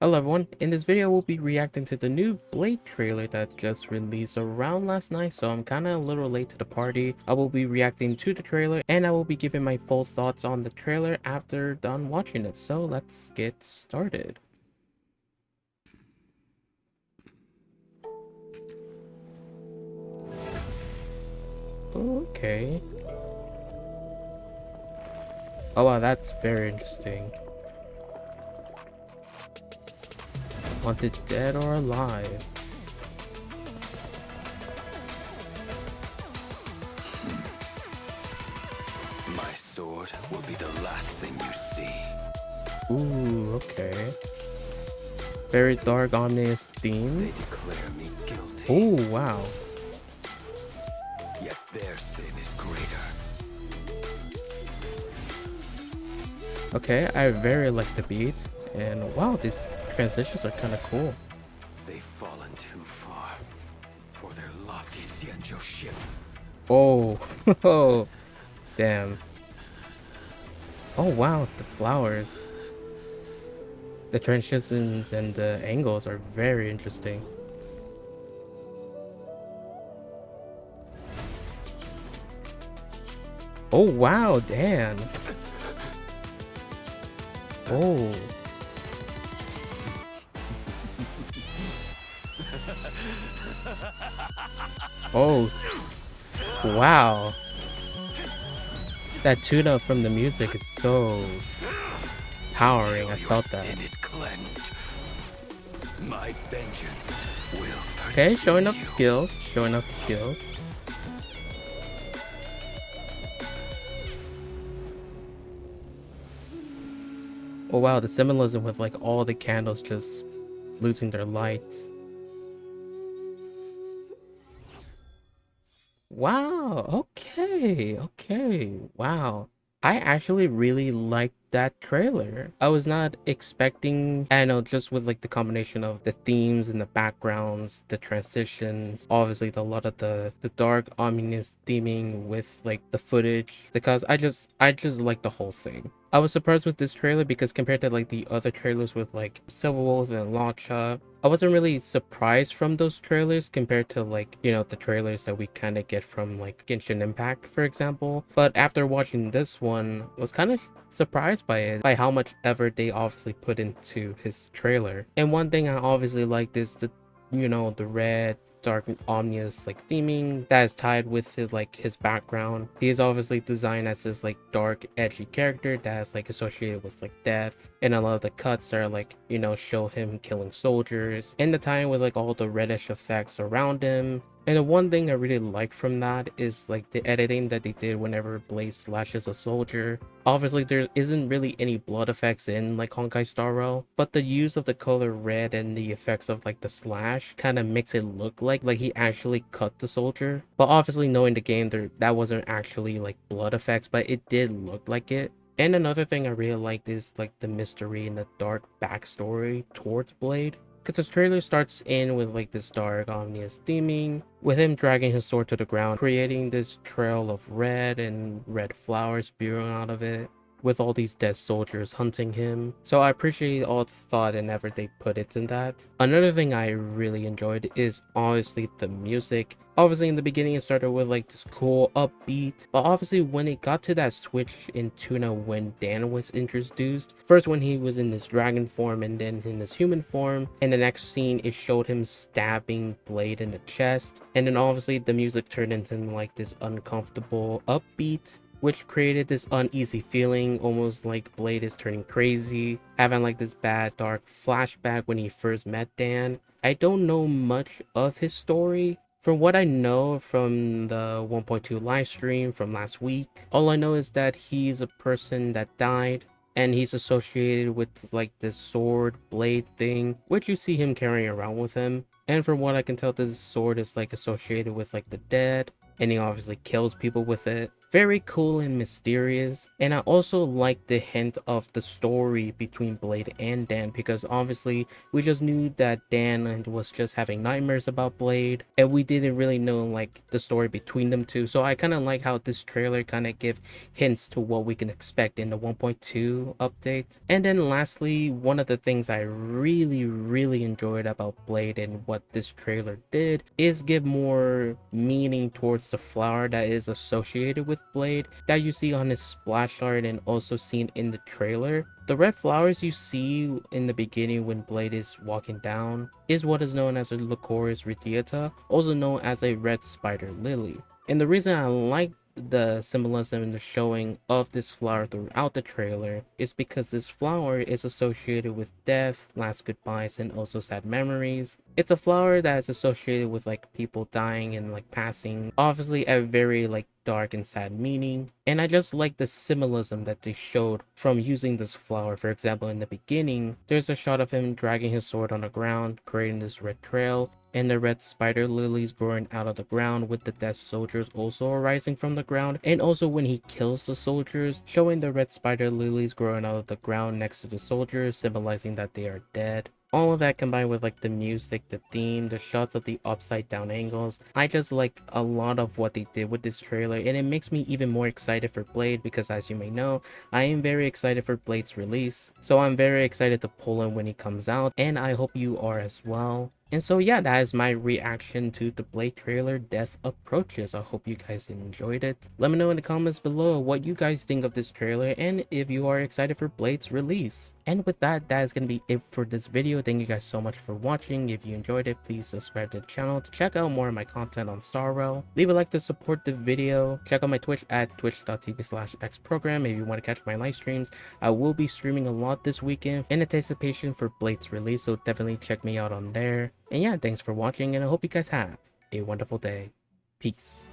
Hello everyone, in this video we'll be reacting to the new Blade trailer that just released around last night, so I'm kinda a little late to the party. I will be reacting to the trailer and I will be giving my full thoughts on the trailer after done watching it, so let's get started. Okay. Oh wow, that's very interesting. Wanted dead or alive? My sword will be the last thing you see. Ooh, okay. Very dark, ominous theme. They declare me guilty. Oh wow. Yet their sin is greater. Okay, I very like the beat, and wow, these transitions are kind of cool. They've fallen too far for their lofty Xianzhou ships. Oh, oh, damn. Oh wow, the flowers. The transitions and the angles are very interesting. Oh wow, damn. Oh. Oh. Wow. That tune-up from the music is so powering. I felt that. Sin is cleansed. My vengeance will Okay, showing off the pursue skills. Showing off the skills. Oh wow, the symbolism with like all the candles just losing their light. Wow, okay, wow. I actually really liked that trailer. I was not expecting, I know, just with like the combination of the themes and the backgrounds, the transitions, obviously a lot of the dark ominous theming with like the footage, because I just like the whole thing. I was surprised with this trailer because compared to like the other trailers with like Silver Wolf and Launcha, I wasn't really surprised from those trailers compared to like, you know, the trailers that we kind of get from like Genshin Impact, for example. But after watching this one, I was kind of surprised by it, by how much effort they obviously put into his trailer. And one thing I obviously liked is the, you know, the red dark ominous like theming that is tied with it, like his background. He is obviously designed as this like dark edgy character that's like associated with like death, and a lot of the cuts are like, you know, show him killing soldiers, and the tie with like all the reddish effects around him. And the one thing I really like from that is like the editing that they did whenever Blaze slashes a soldier. Obviously there isn't really any blood effects in like Honkai Star Rail, but the use of the color red and the effects of like the slash kind of makes it look like he actually cut the soldier. But obviously knowing the game, there that wasn't actually like blood effects, but it did look like it. And another thing I really liked is like the mystery and the dark backstory towards Blade. Because the trailer starts in with like this dark ominous theming, with him dragging his sword to the ground, creating this trail of red and red flowers spewing out of it, with all these dead soldiers hunting him. So I appreciate all the thought and effort they put into that. Another thing I really enjoyed is obviously the music. Obviously in the beginning it started with like this cool upbeat, but obviously when it got to that switch in Tuna when Dan was introduced, first when he was in this dragon form and then in this human form, and the next scene it showed him stabbing Blade in the chest, and then obviously the music turned into like this uncomfortable upbeat, which created this uneasy feeling, almost like Blade is turning crazy, having like this bad dark flashback when he first met Dan. I don't know much of his story. From what I know from the 1.2 live stream from last week, all I know is that he's a person that died, and he's associated with like this sword blade thing, which you see him carrying around with him. And from what I can tell, this sword is like associated with like the dead, and he obviously kills people with it. very cool and mysterious. And I also like the hint of the story between Blade and Dan, because obviously we just knew that Dan was just having nightmares about Blade, and we didn't really know like the story between them two. So I kind of like how this trailer kind of give hints to what we can expect in the 1.2 update. And then lastly, one of the things I really enjoyed about Blade and what this trailer did is give more meaning towards the flower that is associated with Blade that you see on his splash art and also seen in the trailer. The red flowers you see in the beginning when Blade is walking down is what is known as a Lycoris radiata, also known as a red spider lily. And the reason I like the symbolism and the showing of this flower throughout the trailer is because this flower is associated with death, last goodbyes, and also sad memories. It's a flower that is associated with like people dying and like passing, obviously a very like dark and sad meaning. And I just like the symbolism that they showed from using this flower. For example, in the beginning, there's a shot of him dragging his sword on the ground, creating this red trail, and the red spider lilies growing out of the ground with the dead soldiers also arising from the ground. And also when he kills the soldiers, showing the red spider lilies growing out of the ground next to the soldiers, symbolizing that they are dead. All of that combined with like the music, the theme, the shots of the upside down angles, I just like a lot of what they did with this trailer, and it makes me even more excited for Blade because, as you may know, I am very excited for Blade's release. So I'm very excited to pull him when he comes out, and I hope you are as well. And so yeah, that is my reaction to the Blade trailer, Death Approaches. I hope you guys enjoyed it. Let me know in the comments below what you guys think of this trailer and if you are excited for Blade's release. And with that, that is going to be it for this video. Thank you guys so much for watching. If you enjoyed it, please subscribe to the channel to check out more of my content on Starwell. Leave a like to support the video. Check out my Twitch at twitch.tv/xprogram if you want to catch my live streams. I will be streaming a lot this weekend in anticipation for Blade's release, so definitely check me out on there. And yeah, thanks for watching, and I hope you guys have a wonderful day. Peace.